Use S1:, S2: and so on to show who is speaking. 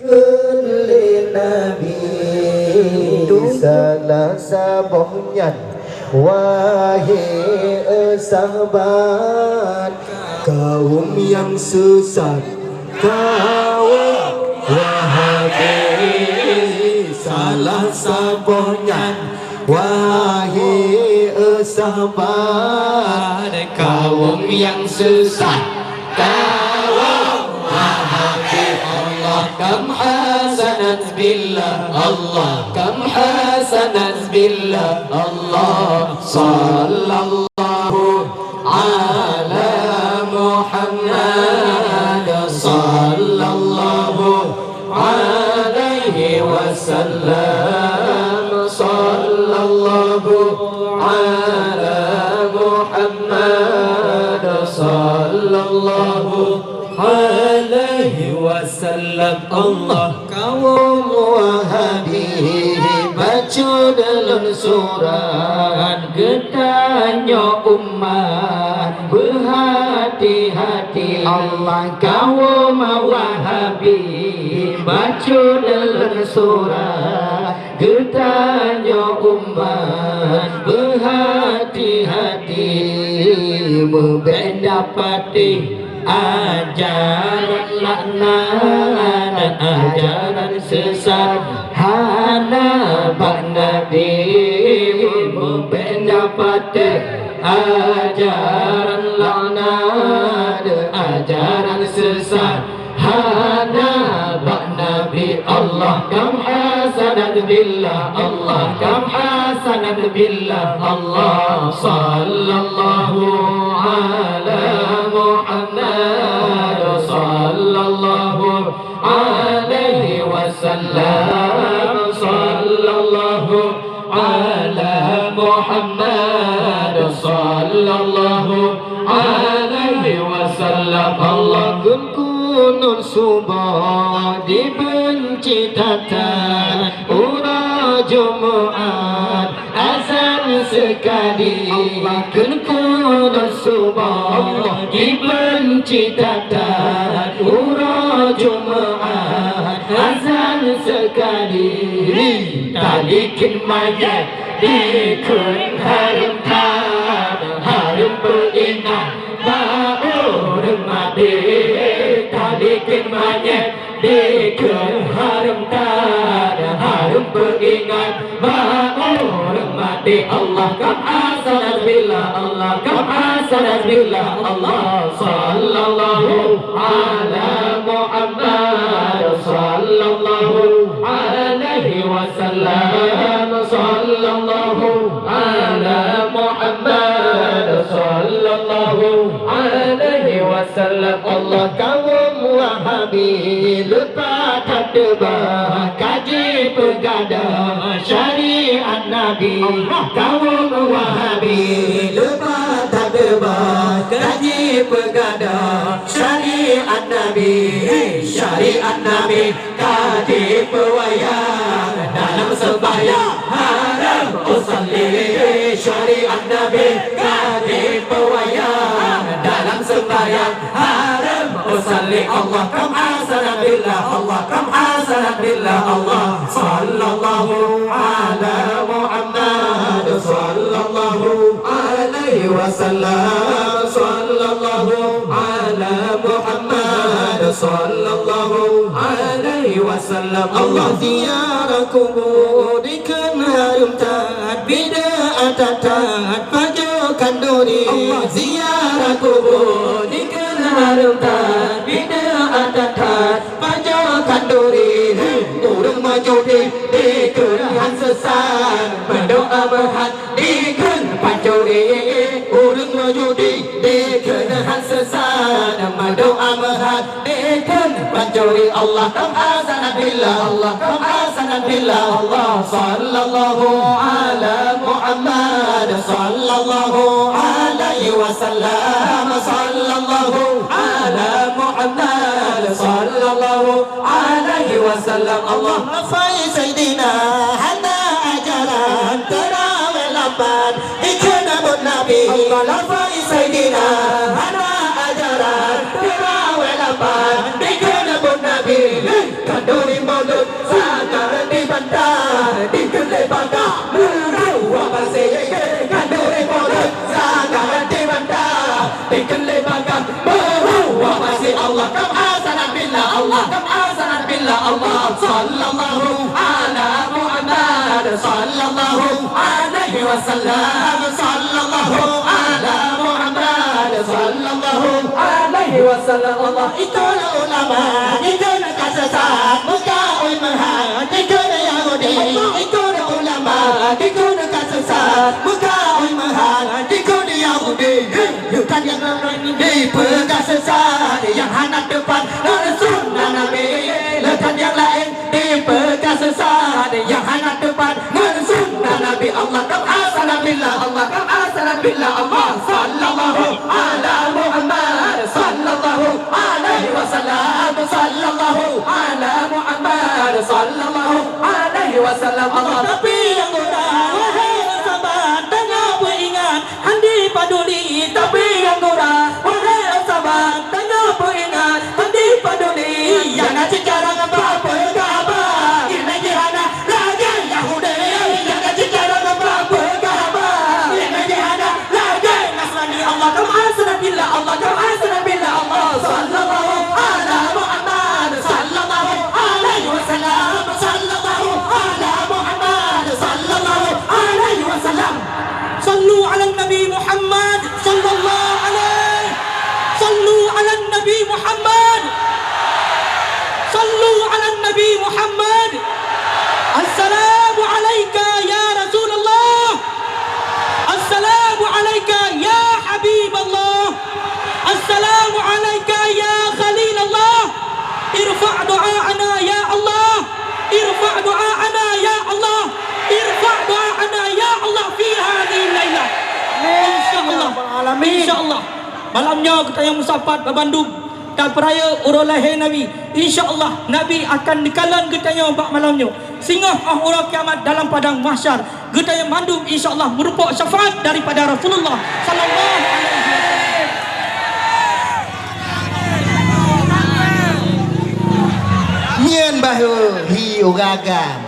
S1: kulli nabi salah sabohnya wahai sahabat kaum yang sesat kaum Wahabi salah sabohnya wahai sahabat kaum yang sesat kaum Wahabi Allah kam hasanat billah Allah kam hasanat billah Allah sallallahu ala Muhammad sallallahu alaihi wasallam sallallahu ala Muhammad sallallahu alaihi wasallam Allah kaum Wahabi baca dalam surat getahnya umat berhati-hati Allah kaum Wahabi baca dalam surat getahnya umat berhati-hati mendapati ajaran laknat ajaran sesat hana bak nabi mendapati ajaran laknat ajaran sesat hana bak nabi Allah kam hasanat billah Allah kam hasanat billah Allah sallallahu ala Muhammad sallallahu alaihi wasallam sallallahu ala Muhammad sallallahu alaihi wasallam Allah kunun subah dibenci tatan ura Jumaat azan sekali Allah kunun subah dibenci tatan ura Jumaat azan sekali talikin mayat dikun harum tan harum beringat bau remadi talikin mayat dikun harum tan harum beringat bau remadi Allah kam hasanat billah Allah kam hasanat billah Allah sallallahu ala Muhammad sallallahu alaihi wasallam sallallahu ala Muhammad sallallahu alaihi wasallam Allah kaum Wahabi lepas tebak kaji pegadang syariat Nabi kaum Wahabi lepas tebak kaji pegadang syariat Nabi syariat Nabi kaji pewayang dalam sembahyang haram usalli syariat Nabi kaji pewayang dalam sembahyang haram usalli Allah kam hasanat billah Allah kam hasanat billah Allah sallallahu ala Muhammad sallallahu alaihi wasallam sallallahu ala Muhammad sallallahu alaihi wasallam Allah ziarah kubur dikan harum tat bid'ah tat pajokan duri Allah ziarah kubur dikan harum tat bid'ah tat pajokan duri urang maju di keran sesat berdoa berhadikan pancuri urang maju di keran sesat berdoa berhadikan pancuri Allah kam hasanat billah Allah kam hasanat billah Allah sallallahu ala Muhammad sallallahu alaihi wasallam sallallahu ala Muhammad sallallahu alaihi wasallam Allah fai sayyidina hana ajaran tarawih lapan ikana bun nabi Allah fai sayyidina hana ajaran tarawih lapan ikana bun nabi kanduri hasanat billah Allah sallallahu ala Muhammad sallallahu alaihi wasallam sallallahu ala Muhammad sallallahu alaihi wasallam Allah itu ulama itu nak sesat muka ulama itu Yahudi itu ulama itu nak sesat muka ulama itu Yahudi bukan yang dipegang sesat yang hanat depan sunnah Nabi lekan yang lain dipegang sesat yang hanat depan sunnah Nabi Allah kam asana billah Allah kam asana billah Allah sallallahu ala Muhammad sallallahu alaihi wasallam sallallahu ala Muhammad sallallahu alaihi wasallam Allah tapi yang murah wahai sahabat tanya beringat handi paduli tapi yang murah wahai sahabat tanya beringat handi paduli yang ngaji jarang apa-apa kabar ini jihana lagi Yahudi yang ngaji jarang apa-apa kabar ini jihana lagi Nasrani Allah kam asana billah Allah kam asana billah Allah sallallahu ala Muhammad sallallahu alaihi wasallam sallallahu ala Muhammad sallallahu alaihi wasallam sallu ala nabi Muhammad sallallahu alaihi sallu ala nabi Muhammad sallu ala nabi Muhammad assalamu alayka ya Rasulullah assalamu alayka ya Habib Allah assalamu alayka ya Khalil Allah irfa' du'a'ana ya Allah irfa' du'a'ana ya Allah irfa' du'a'ana ya Allah fi hadhihi lailah insyaallah insyaallah malamnya kita yang musafat ke Bandung dan peraya urang lahir Nabi insyaallah Nabi akan dikalan kita yang bak malamnya sehingga orang kiamat dalam padang mahsyar kita yang Bandung insyaallah merupakan syafaat daripada Rasulullah sallallahu alaihi
S2: Nyen bahu hi uragan.